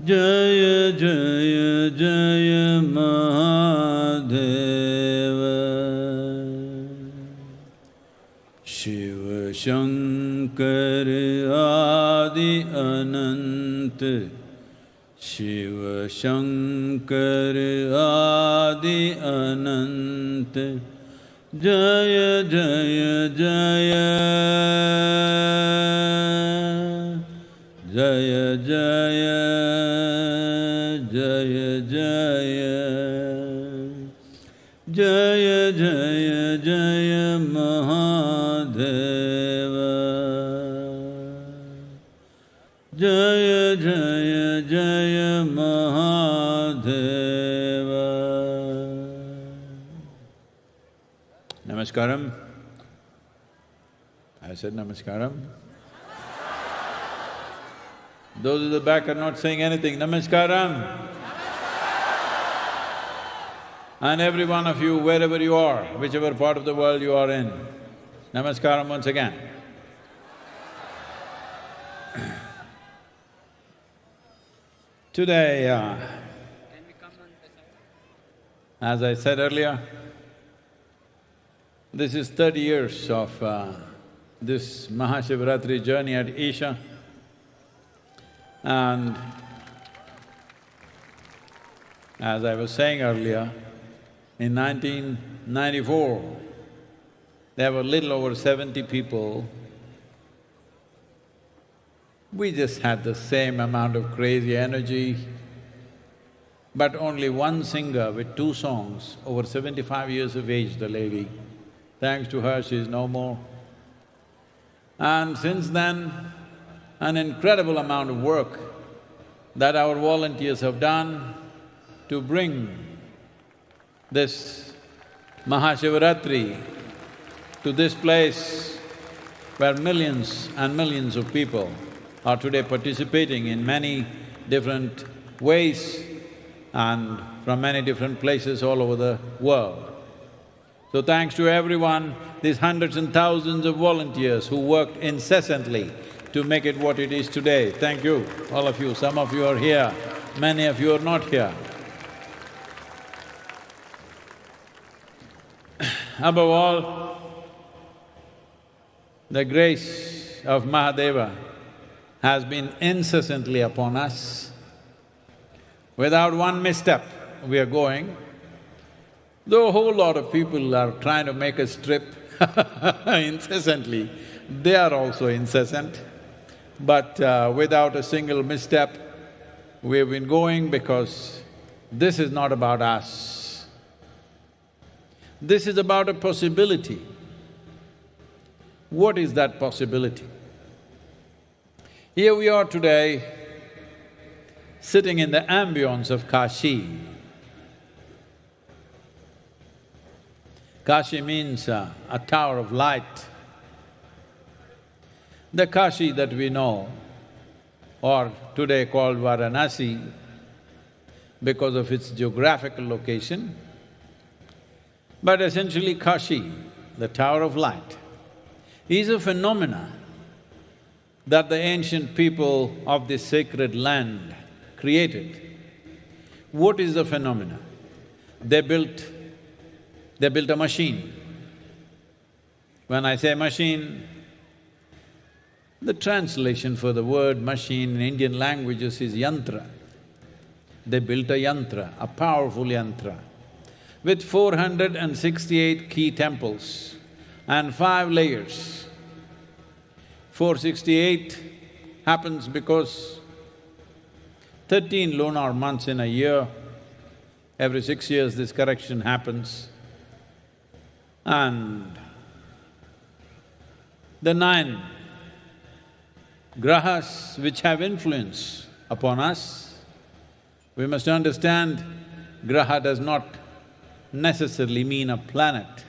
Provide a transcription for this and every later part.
Jaya Jaya Jaya Mahadeva Shiva Shankar Adi Anant Shiva Shankar Adi Anant Jaya Jaya Jaya Jaya Jaya Jaya Jaya Jaya Jaya Jaya Mahadeva Jaya Jaya Jaya Mahadeva. Namaskaram. I said Namaskaram. Those at the back are not saying anything. Namaskaram. And every one of you, wherever you are, whichever part of the world you are in, Namaskaram once again. Today, as I said earlier, this is 30 years of this Maha ShivRatri journey at Isha. And as I was saying earlier, in 1994, there were little over 70 people. We just had the same amount of crazy energy, but only one singer with 2 songs, over 75 years of age, the lady. Thanks to her, she's no more. And since then, an incredible amount of work that our volunteers have done to bring this Maha ShivRatri to this place where millions and millions of people are today participating in many different ways and from many different places all over the world. So thanks to everyone, these hundreds and thousands of volunteers who worked incessantly to make it what it is today. Thank you, all of you. Some of you are here, many of you are not here. Above all, the grace of Mahadeva has been incessantly upon us. Without one misstep, we are going. Though a whole lot of people are trying to make us trip incessantly, they are also incessant. But without a single misstep, we've been going because this is not about us. This is about a possibility. What is that possibility? Here we are today, sitting in the ambience of Kashi. Kashi means a tower of light. The Kashi that we know, or today called Varanasi, because of its geographical location, but essentially Kashi, the tower of light, is a phenomena that the ancient people of this sacred land created. What is the phenomena? They built a machine. When I say machine, the translation for the word machine in Indian languages is yantra. They built a yantra, a powerful yantra, with 468 key temples and 5 layers. 468 happens because 13 lunar months in a year, every 6 years this correction happens. And the 9 grahas which have influence upon us, we must understand graha does not necessarily mean a planet.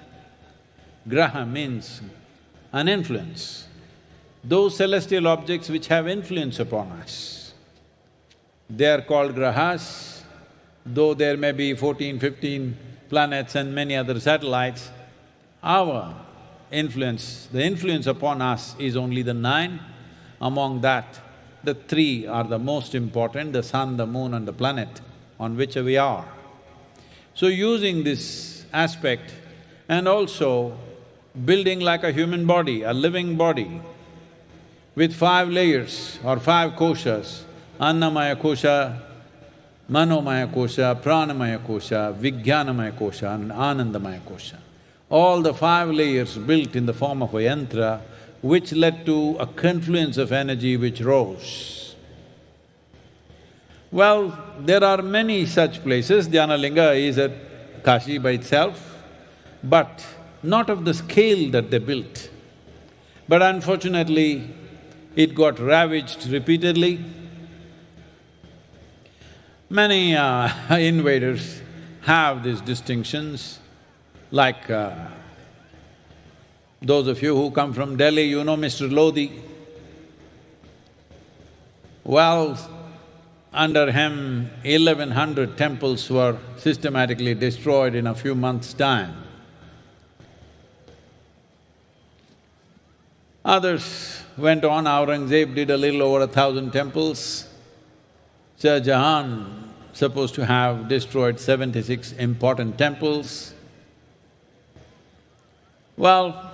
Graha means an influence. Those celestial objects which have influence upon us, they are called grahas. Though there may be 14, 15 planets and many other satellites, our influence. The influence upon us is only the 9. Among that, the 3 are the most important, the sun, the moon and the planet on which we are. So using this aspect and also building like a human body, a living body, with 5 layers or 5 koshas, Annamaya kosha, Manomaya kosha, Pranamaya kosha, Vijnanamaya kosha and Anandamaya kosha. All the 5 layers built in the form of a yantra, which led to a confluence of energy which rose. Well, there are many such places. Dhyanalinga is at Kashi by itself, but not of the scale that they built. But unfortunately, it got ravaged repeatedly. Many invaders have these distinctions, like those of you who come from Delhi, you know Mr. Lodi. Well, under him, 1100 temples were systematically destroyed in a few months' time. Others went on. Aurangzeb did a little over 1,000 temples. Shah Jahan supposed to have destroyed 76 important temples. Well,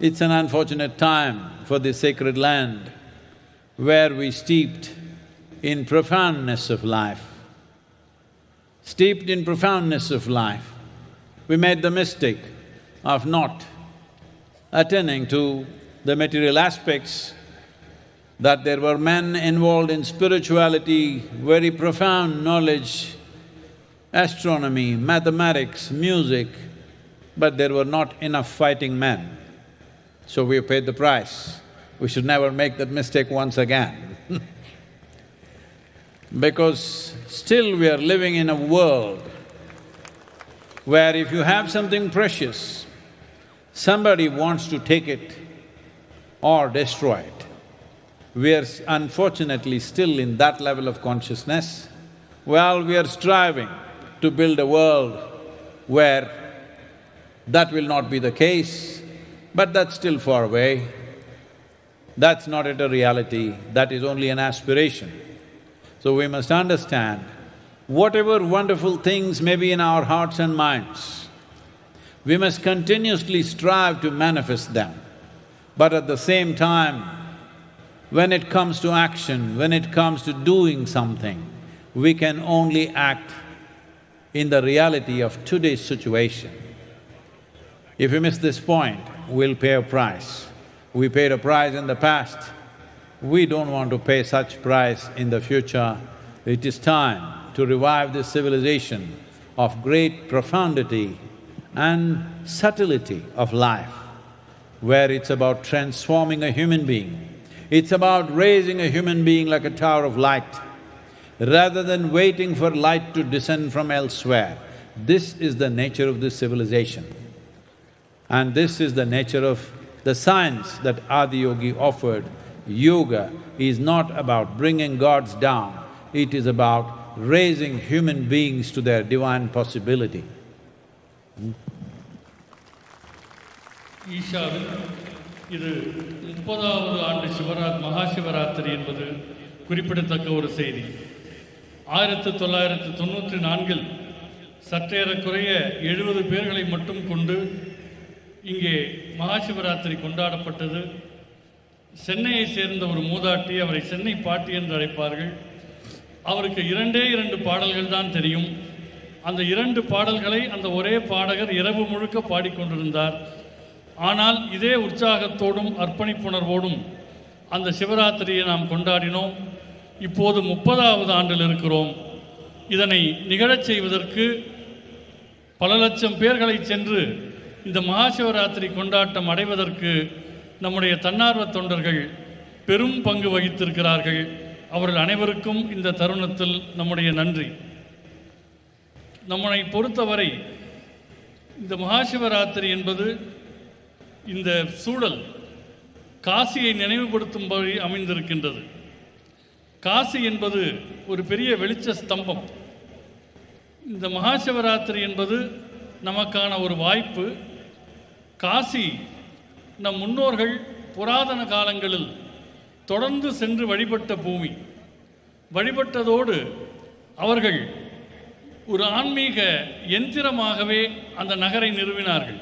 it's an unfortunate time for this sacred land where we steeped in profoundness of life. Steeped in profoundness of life, we made the mistake of not attending to the material aspects, that there were men involved in spirituality, very profound knowledge, astronomy, mathematics, music, but there were not enough fighting men. So we paid the price. We should never make that mistake once again because still we are living in a world where if you have something precious, somebody wants to take it or destroy it. We are unfortunately still in that level of consciousness. Well, we are striving to build a world where that will not be the case, but that's still far away. That's not yet a reality, that is only an aspiration. So we must understand, whatever wonderful things may be in our hearts and minds, we must continuously strive to manifest them. But at the same time, when it comes to action, when it comes to doing something, we can only act in the reality of today's situation. If we miss this point, we'll pay a price. We paid a price in the past, we don't want to pay such price in the future. It is time to revive this civilization of great profundity and subtlety of life, where it's about transforming a human being. It's about raising a human being like a tower of light, rather than waiting for light to descend from elsewhere. This is the nature of this civilization. And this is the nature of the science that Adiyogi offered. Yoga is not about bringing gods down, it is about raising human beings to their divine possibility. ஈஷாவில் இது 30வது ஆண்டு மகா சிவராத்திரி என்பது குறிப்பிடத்தக்க ஒரு செய்தி. 1994 சற்றேறக்குறைய 70 பேர்களை மட்டும் கொண்டு இங்கே மகா சிவராத்திரி கொண்டாடப்பட்டது. சென்னையை சேர்ந்த ஒரு மூதாட்டி, அவரை சென்னை பாட்டி என்று அழைப்பார்கள். அவருக்கு 2 பாடல்கள் தான் தெரியும். அந்த 2 பாடல்களை அந்த ஒரே பாடகர் இரவு முழுக்க பாடிக்கொண்டிருந்தார். ஆனால் இதே உற்சாகத்தோடும் அர்ப்பணிப்புணர்வோடும் அந்த சிவராத்திரியை நாம் கொண்டாடினோம். இப்போது 30வது ஆண்டில் இருக்கிறோம். இதனை நிகழச் செய்வதற்கு பல லட்சம் பேர்களை சென்று இந்த மகா சிவராத்திரி கொண்டாட்டம் அடைவதற்கு நம்முடைய தன்னார்வ தொண்டர்கள் பெரும் பங்கு வகித்திருக்கிறார்கள். அவர்கள் அனைவருக்கும் இந்த தருணத்தில் நம்முடைய நன்றி. நம்மை பொறுத்தவரை இந்த மகா சிவராத்திரி என்பது இந்த சூழல் காசியை நினைவுபடுத்தும்படி அமைந்திருக்கின்றது. காசி என்பது ஒரு பெரிய வெளிச்ச ஸ்தம்பம். இந்த மகா சிவராத்திரி என்பது நமக்கான ஒரு வாய்ப்பு. காசி நம் முன்னோர்கள் புராதன காலங்களில் தொடர்ந்து சென்று வழிபட்ட பூமி. வழிபட்டதோடு அவர்கள் ஒரு ஆன்மீக எந்திரமாகவே அந்த நகரை நிறுவினார்கள்.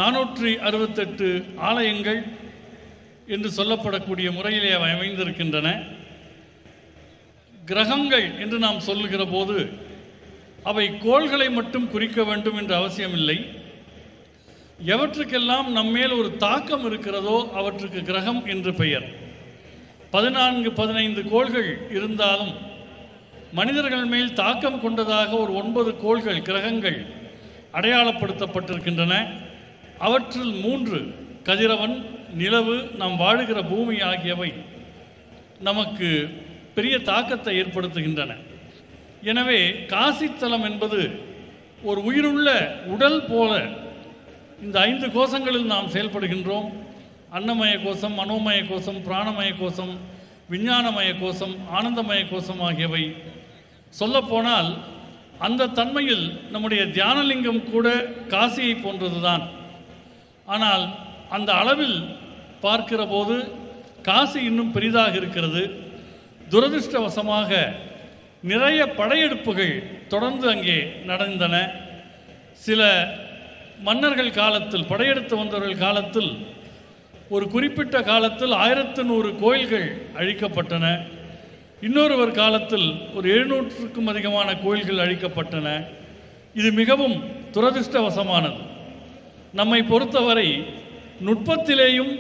468 ஆலயங்கள் என்று சொல்லப்படக்கூடிய முறையிலே அவை அமைந்திருக்கின்றன. கிரகங்கள் என்று நாம் சொல்லுகிற போது அவை கோள்களை மட்டும் குறிக்க வேண்டும் என்ற அவசியமில்லை. எவற்றுக்கெல்லாம் நம்மேல் ஒரு தாக்கம் இருக்கிறதோ அவற்றுக்கு கிரகம் என்று பெயர். 14-15 கோள்கள் இருந்தாலும் மனிதர்கள் மேல் தாக்கம் கொண்டதாக ஒரு 9 கோள்கள் கிரகங்கள் அடையாளப்படுத்தப்பட்டிருக்கின்றன. அவற்றில் 3 கதிரவன், நிலவு, நாம் வாழுகிற பூமி ஆகியவை நமக்கு பெரிய தாக்கத்தை ஏற்படுத்துகின்றன. எனவே காசித்தலம் என்பது ஒரு உயிருள்ள உடல் போல இந்த 5 கோஷங்களில் நாம் செயல்படுகின்றோம். அன்னமய கோஷம், மனோமய கோஷம், பிராணமய கோஷம், விஞ்ஞானமய கோஷம், ஆனந்தமய கோஷம் ஆகியவை. சொல்லப்போனால் அந்த தன்மையில் நம்முடைய தியானலிங்கம் கூட காசியை போன்றதுதான். ஆனால் அந்த அளவில் பார்க்கிற போது காசி இன்னும் பெரிதாக இருக்கிறது. துரதிருஷ்டவசமாக நிறைய படையெடுப்புகள் தொடர்ந்து அங்கே நடந்தன. சில மன்னர்கள் காலத்தில், படையெடுத்து வந்தவர்கள் காலத்தில், ஒரு குறிப்பிட்ட காலத்தில் 1100 கோயில்கள் அழிக்கப்பட்டன. இன்னொருவர் காலத்தில் ஒரு 700க்கும் அதிகமான கோயில்கள் அழிக்கப்பட்டன. இது மிகவும் துரதிருஷ்டவசமானது. நம்மை பொறுத்தவரை நுட்பத்திலேயும்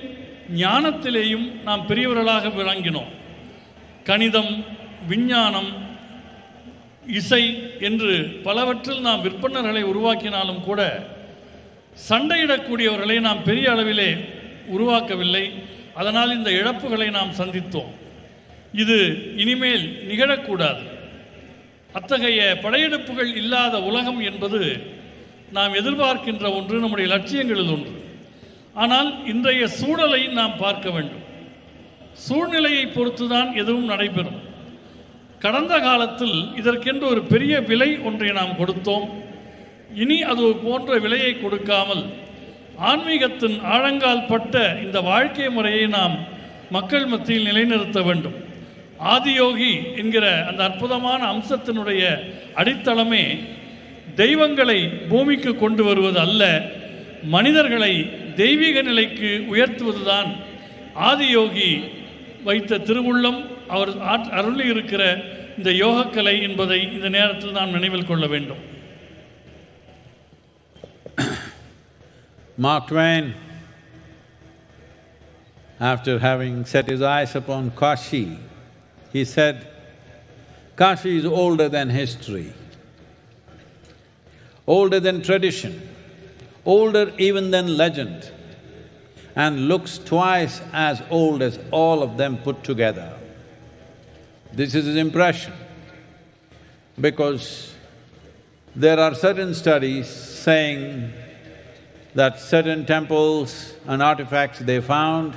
ஞானத்திலேயும் நாம் பெரியவர்களாக விளங்கினோம். கணிதம், விஞ்ஞானம், இசை என்று பலவற்றில் நாம் விற்பனர்களை உருவாக்கினாலும் கூட சண்டையிடக்கூடியவர்களை நாம் பெரிய அளவிலே உருவாக்கவில்லை. அதனால் இந்த இழப்புகளை நாம் சந்தித்தோம். இது இனிமேல் நிகழக்கூடாது. அத்தகைய படையெடுப்புகள் இல்லாத உலகம் என்பது நாம் எதிர்பார்க்கின்ற ஒன்று, நம்முடைய லட்சியங்களில் ஒன்று. ஆனால் இன்றைய சூழலை நாம் பார்க்க வேண்டும். சூழ்நிலையை பொறுத்துதான் எதுவும் நடைபெறும். கடந்த காலத்தில் இதற்கென்று ஒரு பெரிய விலை ஒன்றை நாம் கொடுத்தோம். இனி அது போன்ற விலையை கொடுக்காமல் ஆன்மீகத்தின் ஆழங்கால் பட்ட இந்த வாழ்க்கை முறையை நாம் மக்கள் மத்தியில் நிலைநிறுத்த வேண்டும். ஆதியோகி என்கிற அந்த அற்புதமான அம்சத்தினுடைய அடித்தளமே தெய்வங்களை பூமிக்கு கொண்டு வருவது அல்ல, மனிதர்களை தெய்வீக நிலைக்கு உயர்த்துவதுதான் ஆதியோகி வைத்த திருவுள்ளம், அவர் அருளி இருக்கிற இந்த யோகக்கலை என்பதை இந்த நேரத்தில் நாம் நினைவில் கொள்ள வேண்டும். Mark Twain, after having set his eyes upon Kashi, he said, Kashi is older than history, older than tradition, older even than legend, and looks twice as old as all of them put together. This is his impression, because there are certain studies saying that certain temples and artifacts they found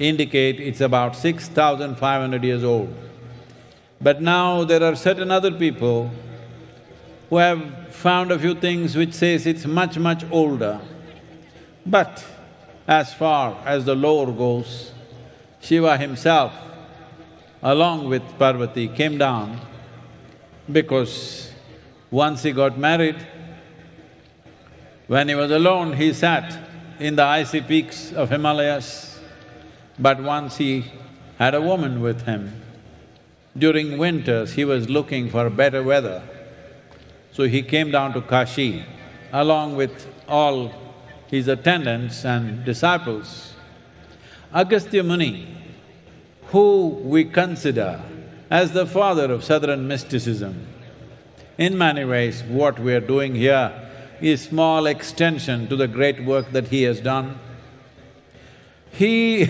indicate it's about 6,500 years old. But now there are certain other people who have found a few things which says it's much, much older. But as far as the lore goes, Shiva himself, along with Parvati, came down because once he got married, when he was alone, he sat in the icy peaks of Himalayas. But once he had a woman with him. During winters, he was looking for better weather. So he came down to Kashi along with all his attendants and disciples. Agastya Muni, who we consider as the father of southern mysticism, in many ways what we are doing here is small extension to the great work that he has done. He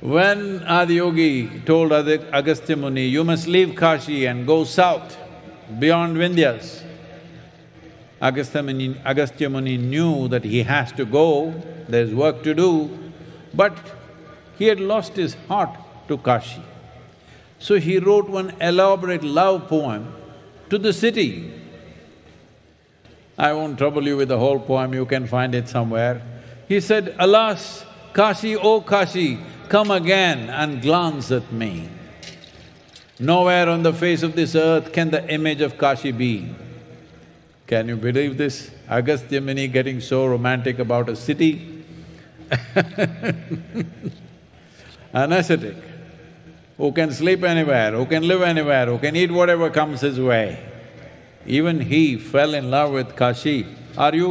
when Adiyogi told Agastya Muni, you must leave Kashi and go south, beyond Vindhyas, Agastya Muni knew that he has to go, there's work to do, but he had lost his heart to Kashi. So he wrote one elaborate love poem to the city. I won't trouble you with the whole poem, you can find it somewhere. He said, "Alas, Kashi, O Kashi, come again and glance at me. Nowhere on the face of this earth can the image of Kashi be." Can you believe this? Agastya Muni getting so romantic about a city. An ascetic who can sleep anywhere, who can live anywhere, who can eat whatever comes his way. Even he fell in love with Kashi. Are you?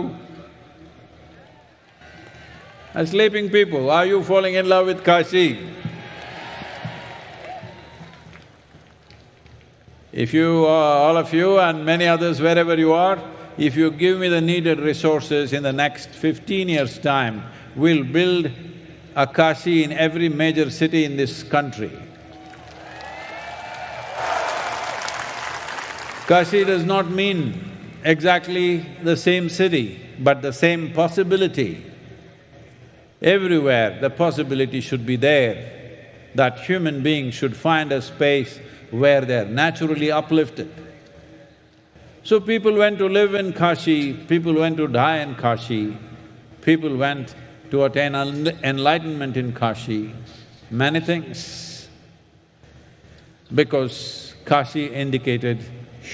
Sleeping people, are you falling in love with Kashi? If you, all of you and many others wherever you are, if you give me the needed resources in the next 15 years' time, we'll build a Kashi in every major city in this country. Kashi does not mean exactly the same city, but the same possibility. Everywhere the possibility should be there, that human beings should find a space where they're naturally uplifted. So people went to live in Kashi, people went to die in Kashi, people went to attain enlightenment in Kashi, many things. Because Kashi indicated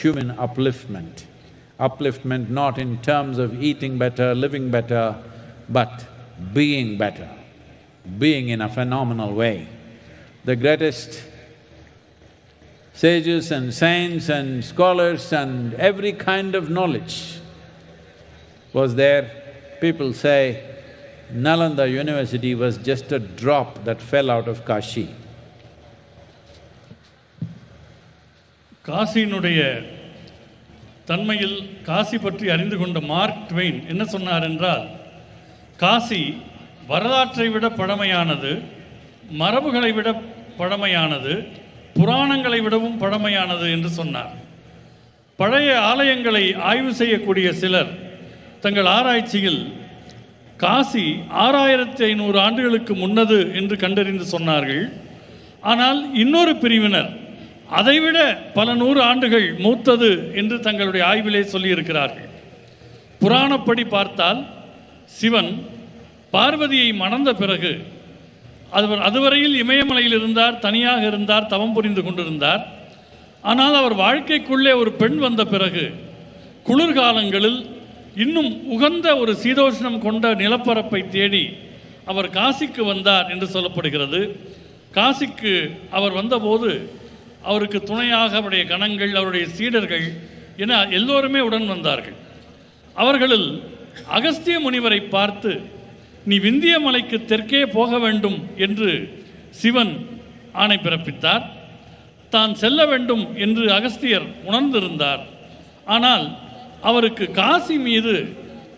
human upliftment. Upliftment not in terms of eating better, living better, but being better, being in a phenomenal way. The greatest sages and saints and scholars and every kind of knowledge was there. People say Nalanda University was just a drop that fell out of Kashi. காசியினுடைய தன்மையில் காசி பற்றி அறிந்து கொண்ட mark Twain என்ன சொன்னார் என்றால், காசி வரலாற்றை விட பழமையானது, மரபுகளை விட பழமையானது, புராணங்களை விடவும் பழமையானது என்று சொன்னார். பழைய ஆலயங்களை ஆய்வு செய்யக்கூடிய சிலர் தங்கள் ஆராய்ச்சியில் காசி 6500 ஆண்டுகளுக்கு முன்னது என்று கண்டறிந்து சொன்னார்கள். ஆனால் இன்னொரு பிரிவினர் அதைவிட பல 100 ஆண்டுகள் மூத்தது என்று தங்களுடைய ஆய்விலே சொல்லியிருக்கிறார்கள். புராணப்படி பார்த்தால் சிவன் பார்வதியை மணந்த பிறகு அதுவரையில் இமயமலையில் இருந்தார், தனியாக இருந்தார், தவம் புரிந்து கொண்டிருந்தார். ஆனால் அவர் வாழ்க்கைக்குள்ளே ஒரு பெண் வந்த பிறகு குளிர்காலங்களில் இன்னும் உகந்த ஒரு சீதோஷ்ணம் கொண்ட நிலப்பரப்பை தேடி அவர் காசிக்கு வந்தார் என்று சொல்லப்படுகிறது. காசிக்கு அவர் வந்தபோது அவருக்கு துணையாக அவருடைய கணங்கள், அவருடைய சீடர்கள் என எல்லோருமே உடன் வந்தார்கள். அவர்களில் அகஸ்திய முனிவரை பார்த்து, "நீ விந்திய மலைக்கு தெற்கே போக வேண்டும்" என்று சிவன் ஆணை பிறப்பித்தார். தான் செல்ல வேண்டும் என்று அகஸ்தியர் உணர்ந்திருந்தார். ஆனால் அவருக்கு காசி மீது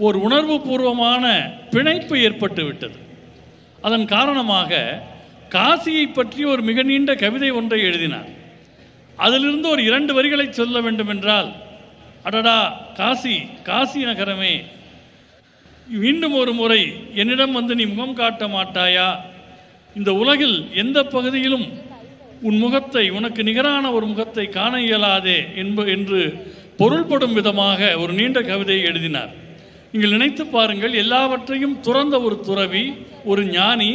ஒரு உணர்வு பூர்வமான பிணைப்பு ஏற்பட்டு விட்டது. அதன் காரணமாக காசியை பற்றி ஒரு மிக நீண்ட கவிதை ஒன்றை எழுதினார். அதிலிருந்து ஒரு 2 வரிகளை சொல்ல வேண்டும் என்றால், "அடடா காசி, காசி நகரமே, மீண்டும் ஒரு முறை என்னிடம் வந்து நீ முகம் காட்ட மாட்டாயா? இந்த உலகில் எந்த பகுதியிலும் உன் முகத்தை, உனக்கு நிகரான ஒரு முகத்தை காண இயலாதே" என்று பொருள்படும் விதமாக ஒரு நீண்ட கவிதையை எழுதினார். நீங்கள் நினைத்து பாருங்கள், எல்லாவற்றையும் துறந்த ஒரு துறவி, ஒரு ஞானி,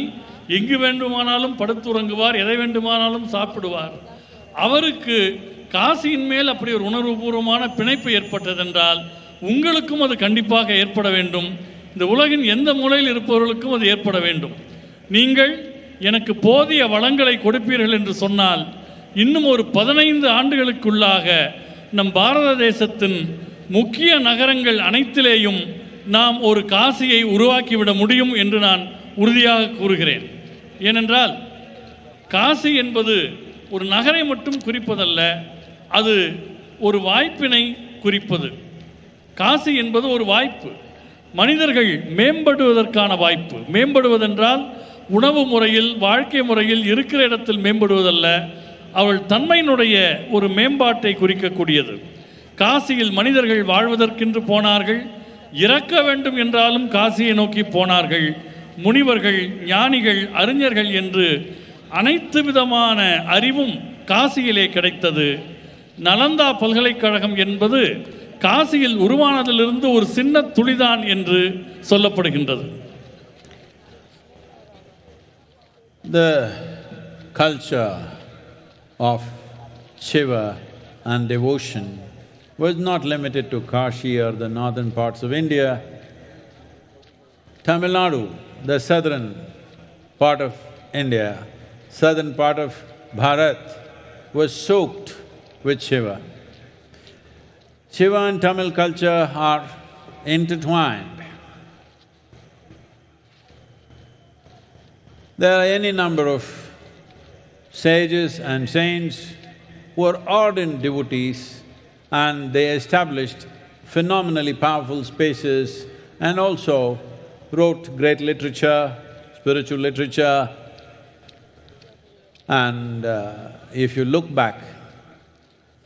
எங்கு வேண்டுமானாலும் படுத்துறங்குவார், எதை வேண்டுமானாலும் சாப்பிடுவார். அவருக்கு காசியின் மேல் அப்படி ஒரு உணர்வுபூர்வமான பிணைப்பு ஏற்பட்டதென்றால் உங்களுக்கும் அது கண்டிப்பாக ஏற்பட வேண்டும். இந்த உலகின் எந்த மூலையில் இருப்பவர்களுக்கும் அது ஏற்பட வேண்டும். நீங்கள் எனக்கு போதிய வளங்களை கொடுப்பீர்கள் என்று சொன்னால் இன்னும் ஒரு 15 ஆண்டுகளுக்குள்ளாக நம் பாரத தேசத்தின் முக்கிய நகரங்கள் அனைத்திலேயும் நாம் ஒரு காசியை உருவாக்கிவிட முடியும் என்று நான் உறுதியாக கூறுகிறேன். ஏனென்றால் காசி என்பது ஒரு நகரை மட்டும் குறிப்பதல்ல, அது ஒரு வாய்ப்பினை குறிப்பது. காசி என்பது ஒரு வாய்ப்பு, மனிதர்கள் மேம்படுவதற்கான வாய்ப்பு. மேம்படுவதென்றால் உணவு முறையில், வாழ்க்கை முறையில், இருக்கிற இடத்தில் மேம்படுவதல்ல, அவள் தன்மையினுடைய ஒரு மேம்பாட்டை குறிக்கக்கூடியது. காசியில் மனிதர்கள் வாழ்வதற்கென்று போனார்கள், இறக்க வேண்டும் என்றாலும் காசியை நோக்கி போனார்கள். முனிவர்கள், ஞானிகள், அறிஞர்கள் என்று அனைத்து விதமான அறிவும் காசியிலே கிடைத்தது. நலந்தா பல்கலைக்கழகம் என்பது காசியில் உருவானதிலிருந்து ஒரு சின்ன துளிதான் என்று சொல்லப்படுகின்றது. The culture of Shiva and devotion was not limited to Kashi or the northern parts of India. Tamil Nadu, the southern part of India, southern part of Bharat, was soaked with Shiva. Shiva and Tamil culture are intertwined. There are any number of sages and saints who are ardent devotees, and they established phenomenally powerful spaces and also wrote great literature, spiritual literature. And if you look back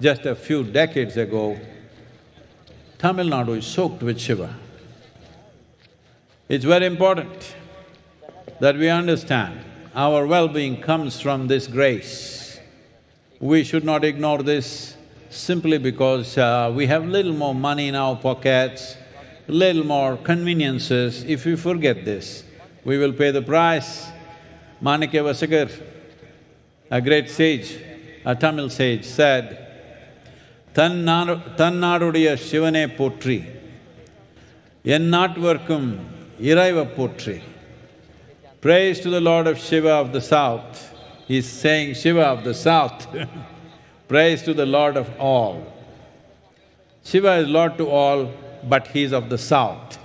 just a few decades ago, Tamil Nadu is soaked with Shiva. It's very important that we understand our well-being comes from this grace. We should not ignore this simply because we have little more money in our pockets, little more conveniences. If we forget this, we will pay the price. Manikya Vasakar, a great sage, a Tamil sage, said, Tannaadudiya Shivane Potri, Ennatvarkum Iraiva Potri. Praise to the Lord of Shiva of the South. He's saying Shiva of the South. Praise to the Lord of all. Shiva is Lord to all, but he's of the South.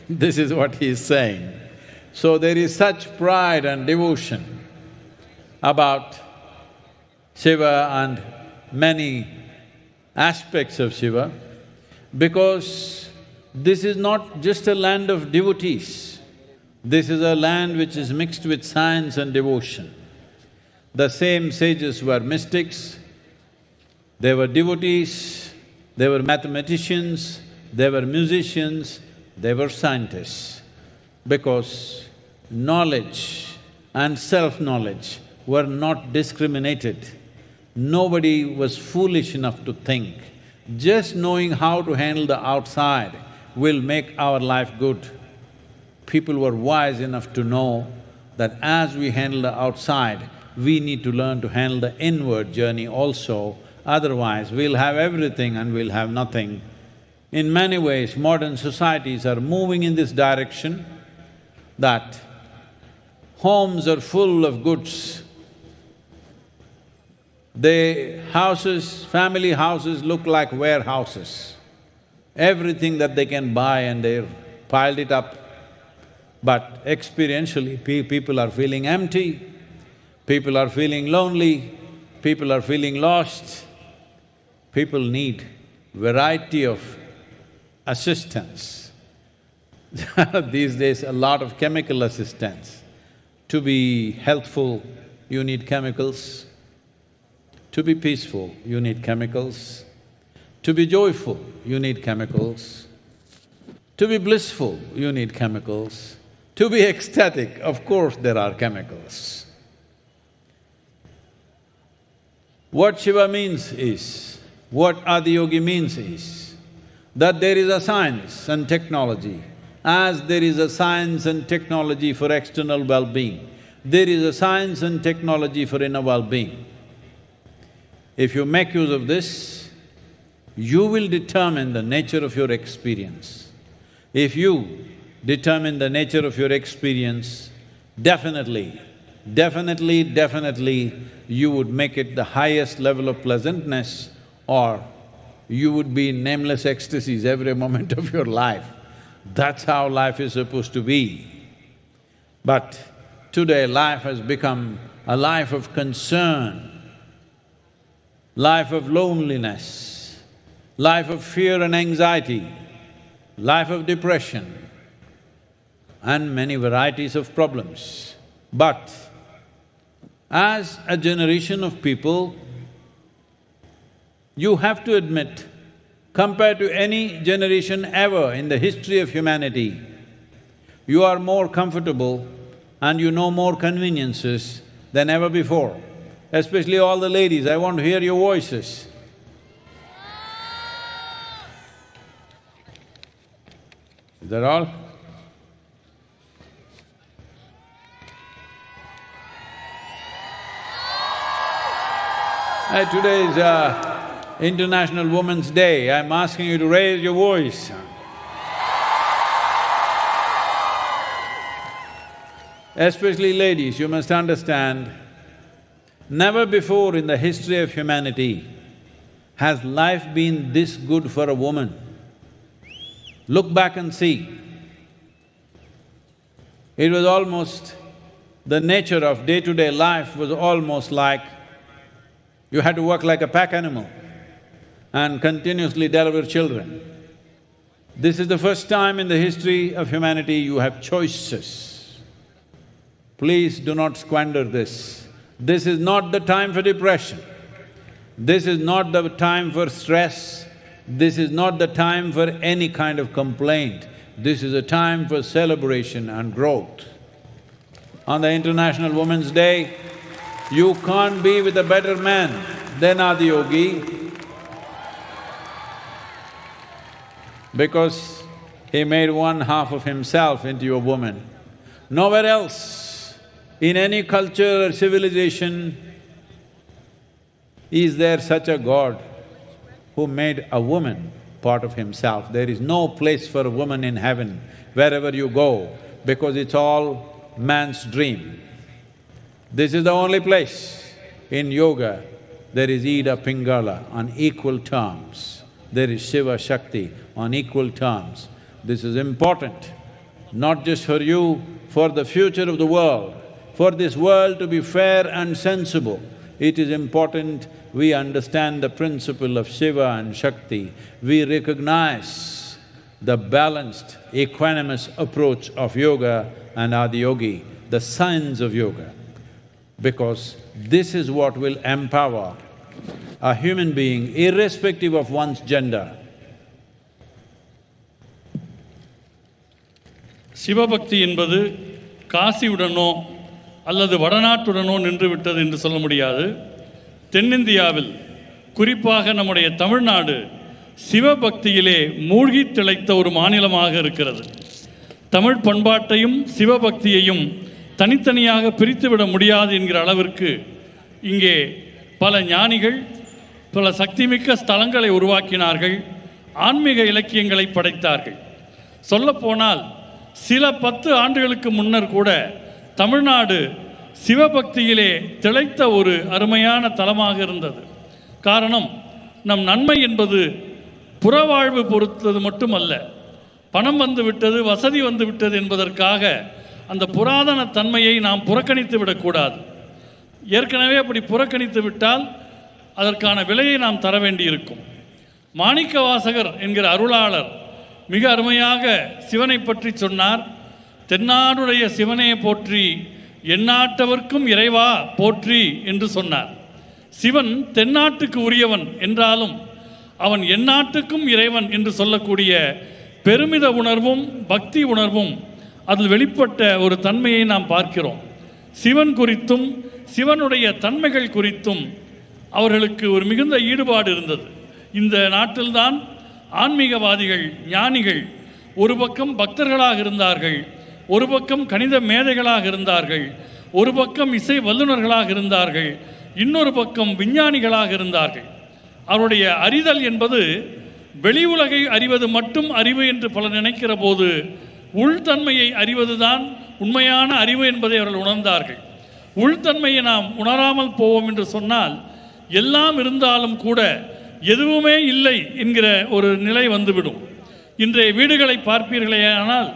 This is what he is saying. So there is such pride and devotion about Shiva and many aspects of Shiva, because this is not just a land of devotees. This is a land which is mixed with science and devotion. The same sages were mystics, they were devotees, they were mathematicians, they were musicians, they were scientists. Because knowledge and self-knowledge were not discriminated. Nobody was foolish enough to think, just knowing how to handle the outside will make our life good. People were wise enough to know that as we handle the outside, we need to learn to handle the inward journey also, otherwise we'll have everything and we'll have nothing. In many ways, modern societies are moving in this direction that homes are full of goods. Family houses look like warehouses. Everything that they can buy and they've piled it up. But experientially, people are feeling empty, people are feeling lonely, people are feeling lost. People need variety of assistance. These days, a lot of chemical assistance. To be healthful, you need chemicals. To be peaceful, you need chemicals. To be joyful, you need chemicals. To be blissful, you need chemicals. To be ecstatic, of course there are chemicals. What Shiva means is, what Adiyogi means is, that there is a science and technology. As there is a science and technology for external well-being, there is a science and technology for inner well-being. If you make use of this, you will determine the nature of your experience. If you determine the nature of your experience, definitely, you would make it the highest level of pleasantness, or you would be in nameless ecstasies every moment of your life. That's how life is supposed to be. But today life has become a life of concern, life of loneliness, life of fear and anxiety, life of depression, and many varieties of problems. But as a generation of people, you have to admit, compared to any generation ever in the history of humanity, you are more comfortable and you know more conveniences than ever before. Especially all the ladies, I want to hear your voices. that all? Today is International Women's Day. I'm asking you to raise your voice. Especially ladies, you must understand, never before in the history of humanity has life been this good for a woman. Look back and see. It was almost… the nature of day-to-day life was almost like you had to work like a pack animal and continuously deliver children. This is the first time in the history of humanity you have choices. Please do not squander this. This is not the time for depression. This is not the time for stress. This is not the time for any kind of complaint. This is a time for celebration and growth. On the International Women's Day, you can't be with a better man than Adiyogi because he made one half of himself into a woman. Nowhere else, in any culture or civilization, is there such a God who made a woman part of himself. There is no place for a woman in heaven wherever you go because it's all man's dream. This is the only place. In yoga, there is Ida Pingala on equal terms. There is Shiva Shakti on equal terms. This is important, not just for you, for the future of the world. For this world to be fair and sensible, it is important we understand the principle of Shiva and Shakti. We recognize the balanced, equanimous approach of yoga and Adiyogi, the science of yoga. Because this is what will empower a human being irrespective of one's gender. சிவபக்தி என்பது காசியுடனோ அல்லது வடநாட்டுடனோ நின்றுவிட்டது என்று சொல்ல முடியாது. தென்னிந்தியாவில் குறிப்பாக நம்முடைய தமிழ்நாடு சிவபக்தியிலே மூழ்கி திளைத்த ஒரு மாநிலமாக இருக்கிறது. தமிழ் பண்பாட்டையும் சிவபக்தியையும் தனித்தனியாக பிரித்துவிட முடியாது என்கிற அளவிற்கு இங்கே பல ஞானிகள் பல சக்திமிக்க ஸ்தலங்களை உருவாக்கினார்கள், ஆன்மீக இலக்கியங்களை படைத்தார்கள். சொல்லப்போனால் சில 10 ஆண்டுகளுக்கு முன்னர் கூட தமிழ்நாடு சிவபக்தியிலே திளைத்த ஒரு அருமையான தலமாக இருந்தது. காரணம், நம் நன்மை என்பது புறவாழ்வு பொறுத்தது மட்டுமல்ல, பணம் வந்து விட்டது, வசதி வந்து விட்டது என்பதற்காக அந்த புராதன தன்மையை நாம் புறக்கணித்து விடக்கூடாது. ஏற்கனவே அப்படி புறக்கணித்து விட்டால் அதற்கான விலையை நாம் தர வேண்டியிருக்கும். மாணிக்க வாசகர் என்கிற அருளாளர் மிக அருமையாக சிவனை பற்றி சொன்னார். தென்னாடுடைய சிவனே போற்றி, எந்நாட்டவர்க்கும் இறைவா போற்றி என்று சொன்னார். சிவன் தென்னாட்டுக்கு உரியவன் என்றாலும் அவன் எந்நாட்டுக்கும் இறைவன் என்று சொல்லக்கூடிய பெருமித உணர்வும் பக்தி உணர்வும் அதில் வெளிப்பட்ட ஒரு தன்மையை நாம் பார்க்கிறோம். சிவன் குறித்தும் சிவனுடைய தன்மைகள் குறித்தும் அவர்களுக்கு ஒரு மிகுந்த ஈடுபாடு இருந்தது. இந்த நாட்டில்தான் ஆன்மீகவாதிகள், ஞானிகள் ஒரு பக்கம் பக்தர்களாக இருந்தார்கள், ஒரு பக்கம் கணித மேதைகளாக இருந்தார்கள், ஒரு பக்கம் இசை வல்லுநர்களாக இருந்தார்கள், இன்னொரு பக்கம் விஞ்ஞானிகளாக இருந்தார்கள். அவருடைய அறிதல் என்பது வெளி உலகை அறிவது மட்டும் அறிவு என்று பலர் நினைக்கிற போது உள்தன்மையை அறிவதுதான் உண்மையான அறிவு என்பதை அவர்கள் உணர்ந்தார்கள். உள்தன்மையை நாம் உணராமல் போவோம் என்று சொன்னால் எல்லாம் இருந்தாலும் கூட எதுவுமே இல்லை என்கிற ஒரு நிலை வந்துவிடும். இன்றைய வீடுகளை பார்ப்பீர்களே ஆனால்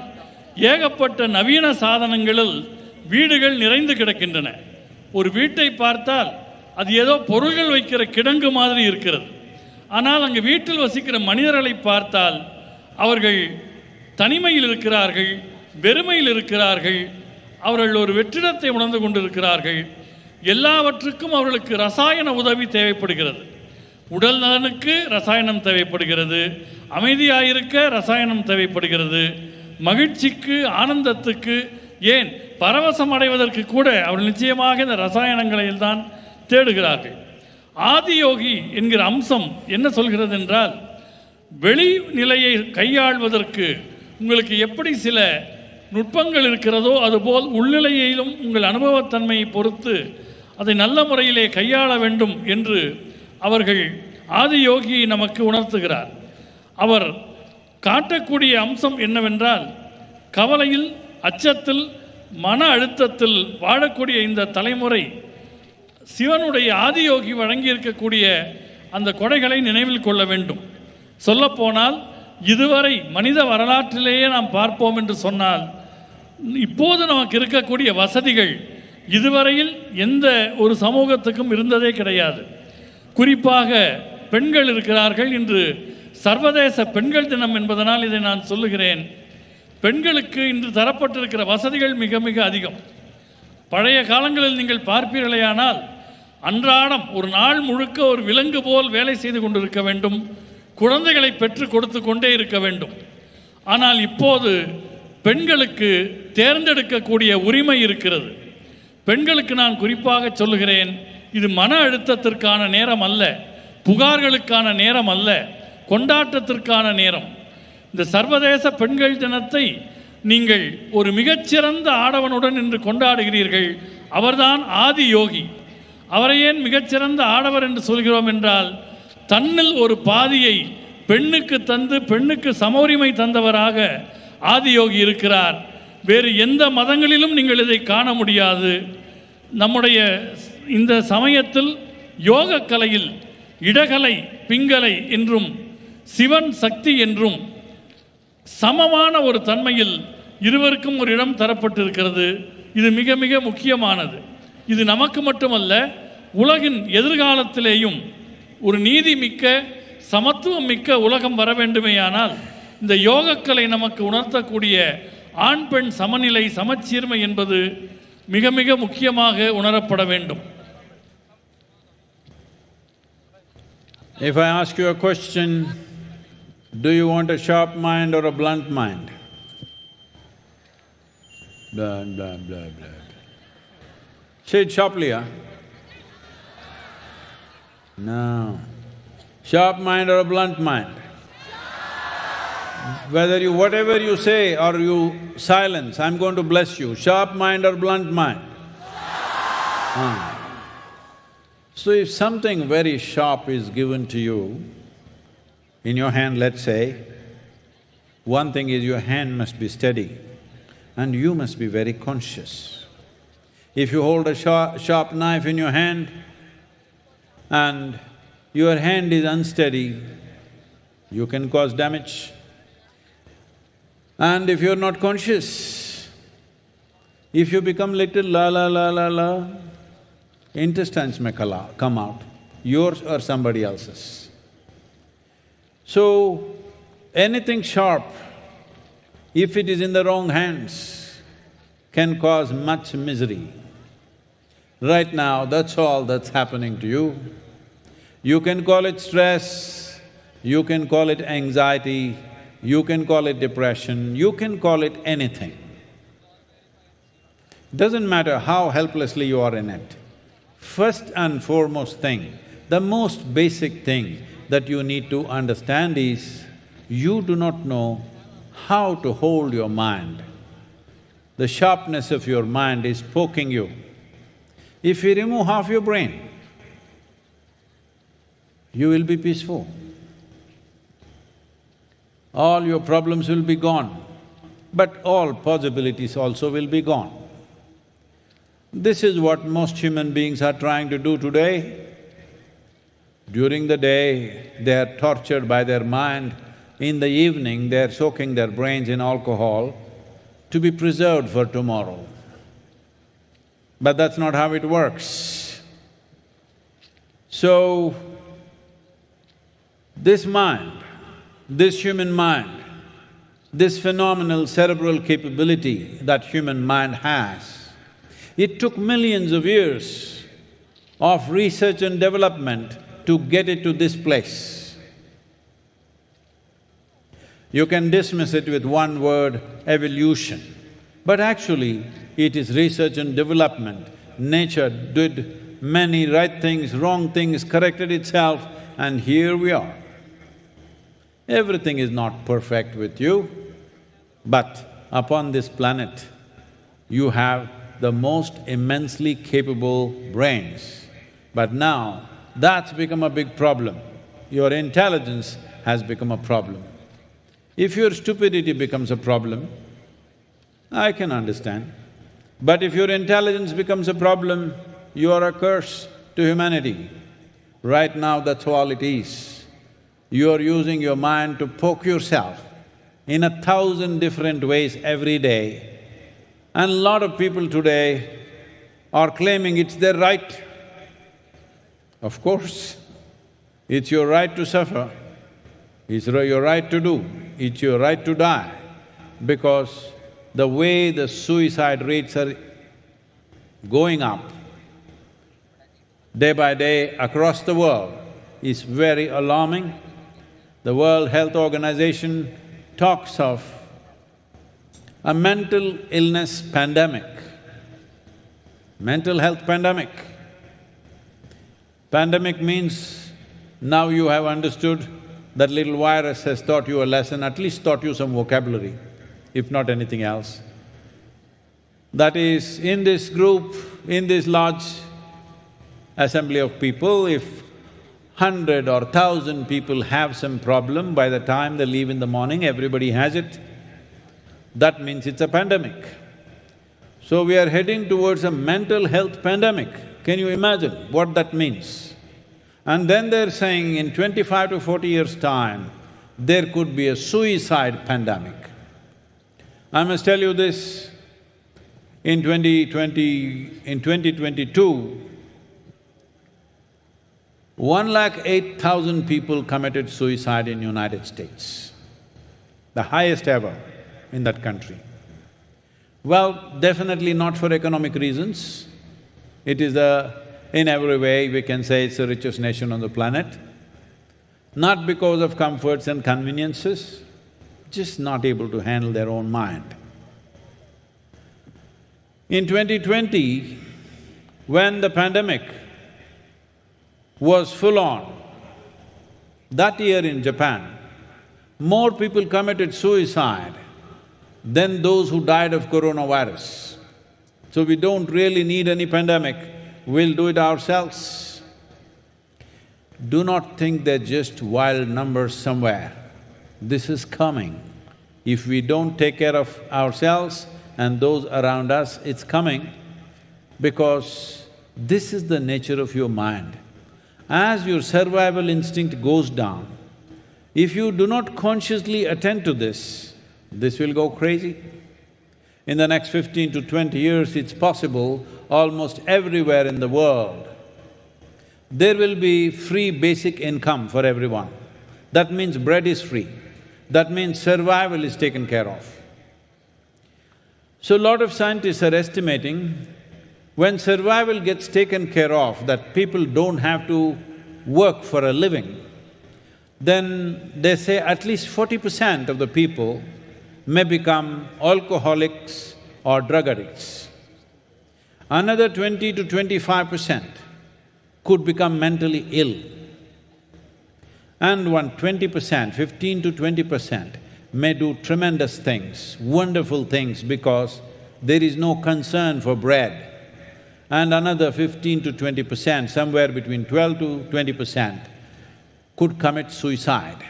ஏகப்பட்ட நவீன சாதனங்களில் வீடுகள் நிறைந்து கிடக்கின்றன. ஒரு வீட்டை பார்த்தால் அது ஏதோ பொருள்கள் வைக்கிற கிடங்கு மாதிரி இருக்கிறது. ஆனால் அங்கு வீட்டில் வசிக்கிற மனிதர்களை பார்த்தால் அவர்கள் தனிமையில் இருக்கிறார்கள், வெறுமையில் இருக்கிறார்கள், அவர்கள் ஒரு வெற்றிடத்தை உணர்ந்து கொண்டிருக்கிறார்கள். எல்லாவற்றுக்கும் அவர்களுக்கு ரசாயன உதவி தேவைப்படுகிறது. உடல் நலனுக்கு ரசாயனம் தேவைப்படுகிறது, அமைதியாயிருக்க ரசாயனம் தேவைப்படுகிறது, மகிழ்ச்சிக்கு ஆனந்தத்துக்கு ஏன் பரவசம் அடைவதற்கு கூட அவர்கள் நிச்சயமாக இந்த ரசாயனங்களையில் தான் தேடுகிறார்கள். ஆதியோகி என்கிற அம்சம் என்ன சொல்கிறது என்றால், வெளி நிலையை கையாள்வதற்கு உங்களுக்கு எப்படி சில நுட்பங்கள் இருக்கிறதோ அதுபோல் உள்நிலையிலும் உங்கள் அனுபவத்தன்மையை பொறுத்து அதை நல்ல முறையிலே கையாள வேண்டும் என்று அவர்கள் ஆதியோகி நமக்கு உணர்த்துகிறார். அவர் காட்டக்கூடிய அம்சம் என்னவென்றால், கவலையில், அச்சத்தில், மன அழுத்தத்தில் வாழக்கூடிய இந்த தலைமுறை சிவனுடைய ஆதியோகி வழங்கியிருக்கக்கூடிய அந்த கொடைகளை நினைவில் கொள்ள வேண்டும். சொல்லப்போனால் இதுவரை மனித வரலாற்றிலேயே நாம் பார்ப்போம் என்று சொன்னால், இப்போது நமக்கு இருக்கக்கூடிய வசதிகள் இதுவரையில் எந்த ஒரு சமூகத்துக்கும் இருந்ததே கிடையாது. குறிப்பாக பெண்கள் இருக்கிறார்கள். இன்று சர்வதேச பெண்கள் தினம் என்பதனால் இதை நான் சொல்லுகிறேன். பெண்களுக்கு இன்று தரப்பட்டிருக்கிற வசதிகள் மிக மிக அதிகம். பழைய காலங்களில் நீங்கள் பார்ப்பீர்களேயானால் அன்றாடம் ஒரு நாள் முழுக்க ஒரு விலங்கு போல் வேலை செய்து கொண்டிருக்க வேண்டும், குழந்தைகளை பெற்று கொடுத்து கொண்டே இருக்க வேண்டும். ஆனால் இப்போது பெண்களுக்கு தேர்ந்தெடுக்கக்கூடிய உரிமை இருக்கிறது. பெண்களுக்கு நான் குறிப்பாக சொல்லுகிறேன், இது மன அழுத்தத்திற்கான நேரம் அல்ல, புகார்களுக்கான நேரம் அல்ல, கொண்டாட்டத்திற்கான நேரம். இந்த சர்வதேச பெண்கள் தினத்தை நீங்கள் ஒரு மிகச்சிறந்த ஆடவனுடன் இன்று கொண்டாடுகிறீர்கள். அவர்தான் ஆதி யோகி. அவரை ஏன் மிகச்சிறந்த ஆடவர் என்று சொல்கிறோம் என்றால், தன்னில் ஒரு பாதியை பெண்ணுக்கு தந்து பெண்ணுக்கு சம உரிமை தந்தவராக ஆதியோகி இருக்கிறார். வேறு எந்த மதங்களிலும் நீங்கள் இதை காண முடியாது. நம்முடைய இந்த சமயத்தில் யோக கலையில் இடகலை பிங்கலை என்றும் சிவன் சக்தி என்றும் சமமான ஒரு தன்மையில் இருவருக்கும் ஒரு இடம் தரப்பட்டிருக்கிறது. இது மிக மிக முக்கியமானது. இது நமக்கு மட்டுமல்ல, உலகின் எதிர்காலத்திலேயும் ஒரு நீதி மிக்க சமத்துவம் மிக்க உலகம் வர வேண்டுமேயானால் இந்த யோகக்கலை நமக்கு உணர்த்தக்கூடிய ஆண் பெண் சமநிலை சமச்சீர்மை என்பது மிக மிக முக்கியமாக உணரப்பட வேண்டும். If I ask you a question, do you want a sharp mind or a blunt mind? Blah, blah, blah, blah. Say it sharply, huh? No. Sharp mind or a blunt mind? Whether you… whatever you say or you silence, I'm going to bless you. Sharp mind or blunt mind? So if something very sharp is given to you in your hand, let's say, one thing is your hand must be steady and you must be very conscious. If you hold a sharp knife in your hand and your hand is unsteady, you can cause damage. And if you're not conscious, if you become little la la la la la, intestines may come out, yours or somebody else's. So, anything sharp, if it is in the wrong hands, can cause much misery. Right now, that's all that's happening to you. You can call it stress, you can call it anxiety, you can call it depression, you can call it anything. Doesn't matter how helplessly you are in it. First and foremost thing, the most basic thing that you need to understand is, you do not know how to hold your mind. The sharpness of your mind is poking you. If you remove half your brain, you will be peaceful. All your problems will be gone, but all possibilities also will be gone. This is what most human beings are trying to do today. During the day, they are tortured by their mind. In the evening, they are soaking their brains in alcohol to be preserved for tomorrow. But that's not how it works. So, this mind, this human mind, this phenomenal cerebral capability that human mind has, it took millions of years of research and development to get it to this place. You can dismiss it with one word, evolution, but actually it is research and development. Nature did many right things, wrong things, corrected itself, and here we are. Everything is not perfect with you. But upon this planet, you have the most immensely capable brains. But now, that's become a big problem. Your intelligence has become a problem. If your stupidity becomes a problem, I can understand. But if your intelligence becomes a problem, you are a curse to humanity. Right now, that's all it is. You are using your mind to poke yourself in 1,000 different ways every day. And a lot of people today are claiming it's their right. Of course, it's your right to suffer, it's your right to do, it's your right to die, because the way the suicide rates are going up day by day across the world is very alarming. The World Health Organization talks of a mental illness pandemic, mental health pandemic. Pandemic means now you have understood that little virus has taught you a lesson, at least taught you some vocabulary, if not anything else. That is, in this group, in this large assembly of people, if 100 or 1,000 people have some problem, by the time they leave in the morning, everybody has it. That means it's a pandemic. So we are heading towards a mental health pandemic. Can you imagine what that means? And then they're saying in 25 to 40 years' time, there could be a suicide pandemic. I must tell you this, in 2022, 1,08,000 people committed suicide in United States, the highest ever in that country. Well, definitely not for economic reasons. It is in every way we can say it's the richest nation on the planet. Not because of comforts and conveniences, just not able to handle their own mind. In 2020, when the pandemic was full on, that year in Japan, more people committed suicide than those who died of coronavirus. So we don't really need any pandemic, we'll do it ourselves. Do not think they're just wild numbers somewhere. This is coming. If we don't take care of ourselves and those around us, it's coming, because this is the nature of your mind. As your survival instinct goes down, if you do not consciously attend to this will go crazy. In the next 15 to 20 years, it's possible almost everywhere in the world, there will be free basic income for everyone. That means bread is free. That means survival is taken care of. So, a lot of scientists are estimating when survival gets taken care of, that people don't have to work for a living, then they say at least 40% of the people may become alcoholics or drug addicts. Another 20 to 25% could become mentally ill. And 20%, 15 to 20% may do tremendous things, wonderful things, because there is no concern for bread. And another 15 to 20%, somewhere between 12 to 20%, could commit suicide.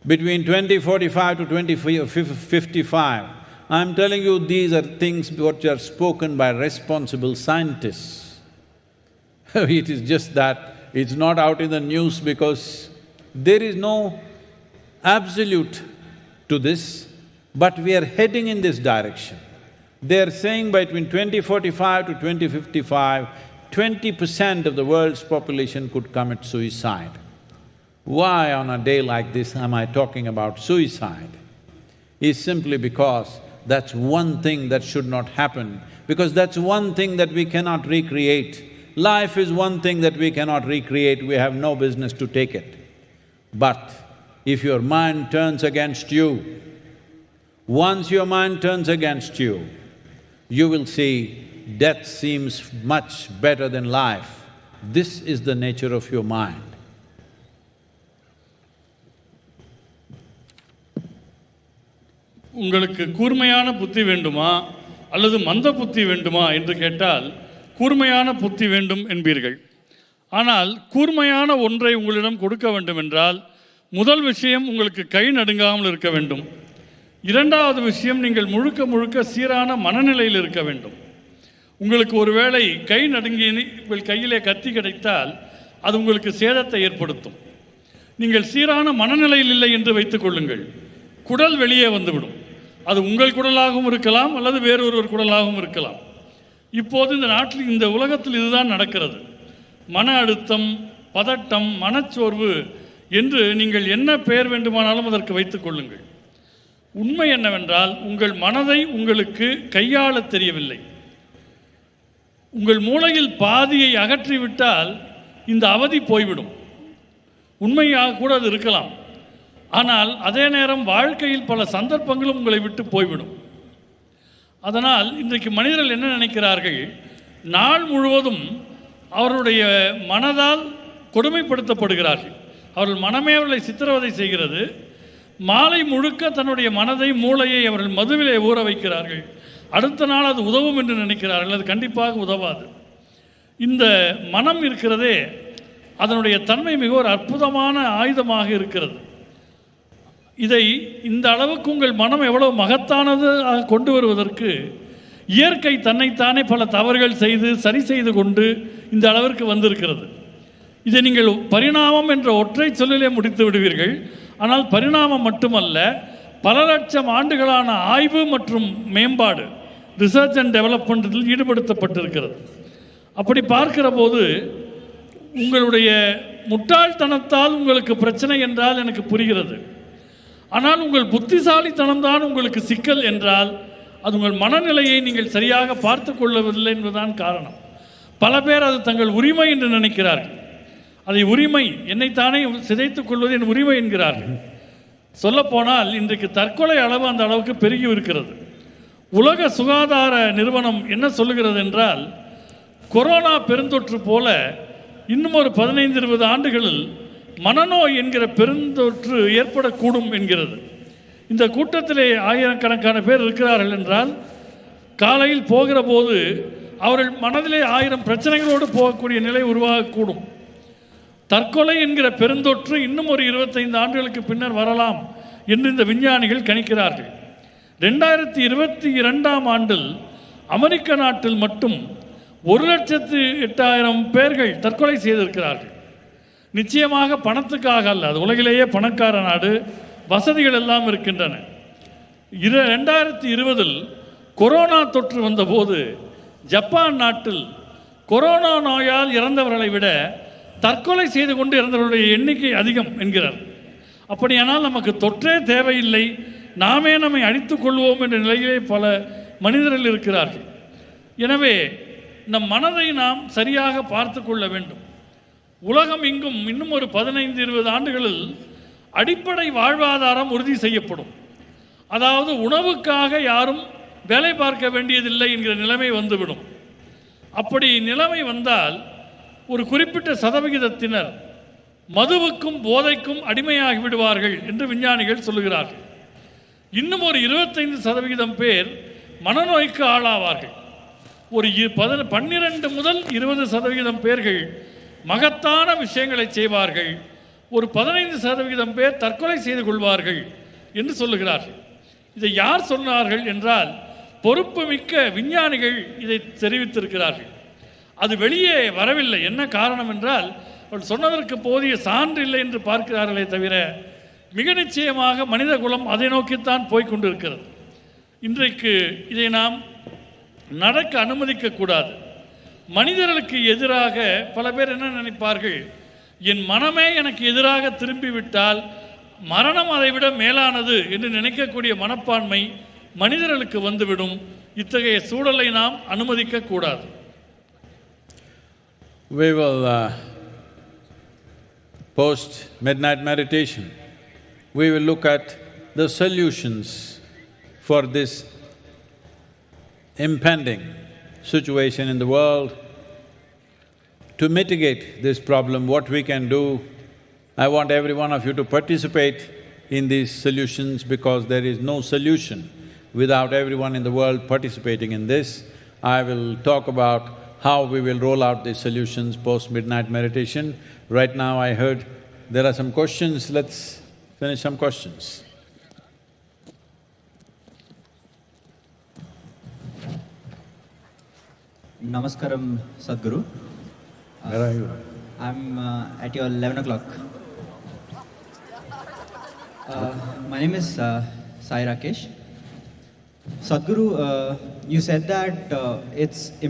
Between 2045 to 2055, I'm telling you, these are things which are spoken by responsible scientists. It is just that it's not out in the news because there is no absolute to this, but we are heading in this direction. They're saying between 2045 to 2055, 20% of the world's population could commit suicide. Why on a day like this am I talking about suicide? It's simply because that's one thing that should not happen, because that's one thing that we cannot recreate. Life is one thing that we cannot recreate, we have no business to take it. But if your mind turns against you, once your mind turns against you, you will see death seems much better than life. This is the nature of your mind. உங்களுக்கு கூர்மையான புத்தி வேண்டுமா அல்லது மந்த புத்தி வேண்டுமா என்று கேட்டால் கூர்மையான புத்தி வேண்டும் என்பீர்கள். ஆனால் கூர்மையான ஒன்றை உங்களிடம் கொடுக்க வேண்டும் என்றால் முதல் விஷயம் உங்களுக்கு கை நடுங்காமல் இருக்க வேண்டும். இரண்டாவது விஷயம் நீங்கள் முழுக்க முழுக்க சீரான மனநிலையில் இருக்க வேண்டும். உங்களுக்கு ஒருவேளை கை நடுங்கி உங்கள் கையிலே கத்தி கிடைத்தால் அது உங்களுக்கு சேதத்தை ஏற்படுத்தும். நீங்கள் சீரான மனநிலையில் இல்லை என்று வைத்துக் கொள்ளுங்கள், குடல் வெளியே வந்துவிடும். அது உங்கள் குடலாகவும் இருக்கலாம் அல்லது வேறொருவர் குடலாகவும் இருக்கலாம். இப்போது இந்த நாட்டில் இந்த உலகத்தில் இதுதான் நடக்கிறது. மன அழுத்தம், பதட்டம், மனச்சோர்வு என்று நீங்கள் என்ன பெயர் வேண்டுமானாலும் அதற்கு வைத்துக் கொள்ளுங்கள். உண்மை என்னவென்றால் உங்கள் மனதை உங்களுக்கு கையாள தெரியவில்லை. உங்கள் மூளையில் பாதியை அகற்றிவிட்டால் இந்த அவதி போய்விடும். உண்மையாக கூட அது இருக்கலாம். ஆனால் அதே நேரம் வாழ்க்கையில் பல சந்தர்ப்பங்களும் உங்களை விட்டு போய்விடும். அதனால் இன்றைக்கு மனிதர்கள் என்ன நினைக்கிறார்கள், நாள் முழுவதும் அவருடைய மனதால் கொடுமைப்படுத்தப்படுகிறார்கள். அவர்கள் மனமே அவர்களை சித்திரவதை செய்கிறது. மாலை முழுக்க தன்னுடைய மனதை, மூளையை அவர்கள் மதுவிலே ஊற வைக்கிறார்கள். அடுத்த நாள் அது உதவும் என்று நினைக்கிறார்கள். அது கண்டிப்பாக உதவாது. இந்த மனம் இருக்கிறதே, அதனுடைய தன்மை மிக ஒரு அற்புதமான ஆயுதமாக இருக்கிறது. இதை இந்த அளவுக்கு உங்கள் மனம் எவ்வளவு மகத்தானது கொண்டு வருவதற்கு இயற்கை தன்னைத்தானே பல தவறுகள் செய்து சரி செய்து கொண்டு இந்த அளவிற்கு வந்திருக்கிறது. இதை நீங்கள் பரிணாமம் என்ற ஒற்றை சொல்லிலே முடித்து விடுவீர்கள். ஆனால் பரிணாமம் மட்டுமல்ல, பல லட்சம் ஆண்டுகளான ஆய்வு மற்றும் மேம்பாடு, ரிசர்ச் அண்ட் டெவலப்மெண்ட்டில் ஈடுபடுத்தப்பட்டிருக்கிறது. அப்படி பார்க்கிற போது உங்களுடைய முட்டாள்தனத்தால் உங்களுக்கு பிரச்சனை என்றால் எனக்கு புரிகிறது. ஆனால் உங்கள் புத்திசாலித்தனம்தான் உங்களுக்கு சிக்கல் என்றால் அது உங்கள் மனநிலையை நீங்கள் சரியாக பார்த்து கொள்ளவில்லை என்பதுதான் காரணம். பல பேர் அது தங்கள் உரிமை என்று நினைக்கிறார்கள். அதை உரிமை, என்னைத்தானே சிதைத்துக் கொள்வது என் உரிமை என்கிறார்கள். சொல்லப்போனால் இன்றைக்கு தற்கொலை அளவு அந்த அளவுக்கு பெருகி இருக்கிறது. உலக சுகாதார நிறுவனம் என்ன சொல்லுகிறது என்றால், கொரோனா பெருந்தொற்று போல இன்னும் ஒரு 15-20 ஆண்டுகளில் மனநோய் என்கிற பெருந்தொற்று ஏற்படக்கூடும் என்கிறது. இந்த கூட்டத்திலே ஆயிரக்கணக்கான பேர் இருக்கிறார்கள் என்றால் காலையில் போகிற போது அவர்கள் மனதிலே 1000 பிரச்சனைகளோடு போகக்கூடிய நிலை உருவாகக்கூடும். தற்கொலை என்கிற பெருந்தொற்று இன்னும் ஒரு 25 ஆண்டுகளுக்கு பின்னர் வரலாம் என்று இந்த விஞ்ஞானிகள் கணிக்கிறார்கள். 2022ஆம் ஆண்டில் அமெரிக்க நாட்டில் மட்டும் 1,08,000 பேர்கள் தற்கொலை செய்திருக்கிறார்கள். நிச்சயமாக பணத்துக்காக அல்ல, அது உலகிலேயே பணக்கார நாடு, வசதிகள் எல்லாம் இருக்கின்றன. 2020இல் கொரோனா தொற்று வந்தபோது ஜப்பான் நாட்டில் கொரோனா நோயால் இறந்தவர்களை விட தற்கொலை செய்து கொண்டு இறந்தவர்களுடைய எண்ணிக்கை அதிகம் என்கிறார். அப்படியானால் நமக்கு தொற்றே தேவையில்லை, நாமே நம்மை அழித்துக் கொள்வோம் என்ற நிலையிலே பல மனிதர்கள் இருக்கிறார்கள். எனவே நம் மனதை நாம் சரியாக பார்த்து கொள்ள வேண்டும். உலகம் இங்கும் இன்னும் ஒரு 15-20 ஆண்டுகளில் அடிப்படை வாழ்வாதாரம் உறுதி செய்யப்படும். அதாவது உணவுக்காக யாரும் வேலை பார்க்க வேண்டியதில்லை என்கிற நிலைமை வந்துவிடும். அப்படி நிலைமை வந்தால் ஒரு குறிப்பிட்ட சதவிகிதத்தினர் மதுவுக்கும் போதைக்கும் அடிமையாகி விடுவார்கள் என்று விஞ்ஞானிகள் சொல்லுகிறார்கள். இன்னும் ஒரு 25% பேர் மனநோய்க்கு ஆளாவார்கள். ஒரு 12 முதல் 20% பேர்கள் மகத்தான விஷயங்களை செய்வார்கள். ஒரு 15% பேர் தற்கொலை செய்து கொள்வார்கள் என்று சொல்லுகிறார்கள். இதை யார் சொன்னார்கள் என்றால் பொறுப்பு மிக்க விஞ்ஞானிகள் இதை தெரிவித்திருக்கிறார்கள். அது வெளியே வரவில்லை. என்ன காரணம் என்றால் அவர்கள் சொன்னதற்கு போதிய சான்று இல்லை என்று பார்க்கிறார்களே தவிர மிக நிச்சயமாக மனித குலம் அதை நோக்கித்தான் போய்கொண்டிருக்கிறது. இன்றைக்கு இதை நாம் நடக்க அனுமதிக்கக்கூடாது. மனிதர்களுக்கு எதிராக பல பேர் என்ன நினைப்பார்கள், என் மனமே எனக்கு எதிராக திரும்பிவிட்டால் மரணம் அதைவிட மேலானது என்று நினைக்கக்கூடிய மனப்பான்மை மனிதர்களுக்கு வந்துவிடும். இத்தகைய சூழலை நாம் அனுமதிக்கக்கூடாது. We will post midnight meditation. We will look at the solutions for this impending situation in the world. To mitigate this problem, what we can do, I want every one of you to participate in these solutions because there is no solution without everyone in the world participating in this. I will talk about how we will roll out these solutions post-midnight meditation. Right now I heard there are some questions, let's finish some questions. Namaskaram, Sadguru. Where are you? I'm at your 11 o'clock. My name is Sai Rakesh. Sadguru, you said that it's